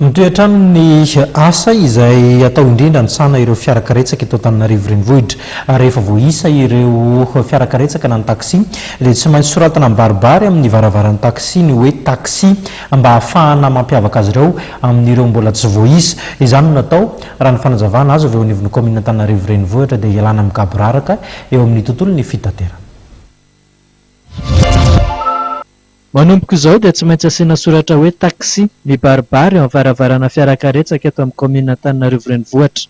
Mitoetrano ny asa izay atao indrindra ny sana ireo fiarakaretsaka eto Antananarivo renivohitra. Rehefa voaisa ireo fiarakaretsaka na ny taxi dia tsy maintsy soratana baribary amin'ny varavaran'ny taxi ny hoe taxi mba ahafahana mampiavaka azy ireo amin'ireo mbola tsy voaisa. Izany no natao raha ny fanazavana azo avy eo anivon'ny commune Antananarivo renivohitra dia ialana amin'ny kaboraraka eo amin'ny tontolon'ny fitaterana. Manomboka izao dia tsy maintsy asiana soratra hoe taxi mibaribary eo amin'ny varavarana fiarakaretsaka eto amin'ny commune Antananarivo renivohitra.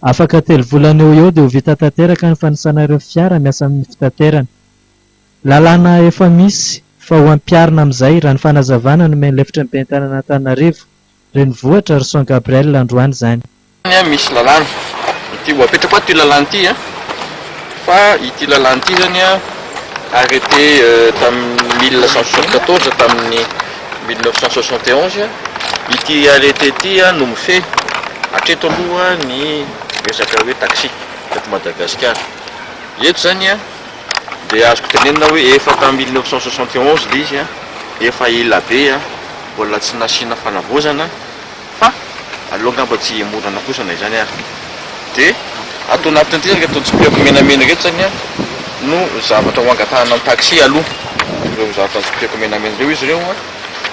Afaka 3 volana eo dia ho vita tanteraka ny fanisana ireo fiara miasa amin'ny fitaterana. Lalàna efa misy fa ho ampiarina amin'izay raha ny fanazavana no men'ny lefitra ny bentanana Antananarivo renivohitra Rison Gabriel Androany izany. Misy lalàna ity ho apetrako ity lalàna ity fa ity lalàna ity zany arrêté tamin'ny 1974 tamin'ny 1971 ity arrêté ity no mifehy hatreto aloha ny resaka hoe taxi eto Madagasikara. Eto zany dia azoko tenenina hoe efa tamin'ny 1971 dia izy efa ela be mbola tsy nasiana fanavozana fa aloha ngamba tsy morana kosa na izany dia atao anatin'ity zany atao tsipiako menamena reto zany no zavatra ho angatahana amin'ny taxi aloha ireo zavatra tsipiako menamena ireo izy ireo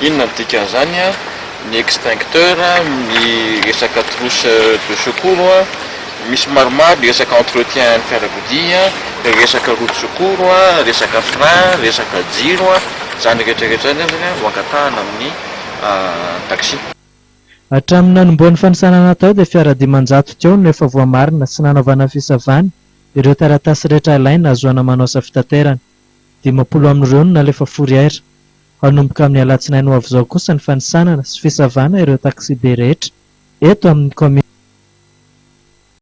inona ny dikan'izany ny extincteur, ny resaka trousse de secours, misy maromaro ny resaka entretien ny fiarakodia, resaka roue de secours, resaka frein, resaka jiro zany rehetrarehetra zany ho angatahana amin'ny taxi. Hatramin'ny nanomboan'ny fanisana natao dia fiara 500 teo no efa voamarina sy nanaovana fisavana ireo taratasy rehetra ilaina azoana manao asa fitaterana. 50 amin'ireo no nalefa fourrière. Hanomboka amin'ny alatsinainy ho avy izao kosa ny fanisanana sy fisavana ireo taxi be rehetra eto amin'ny commune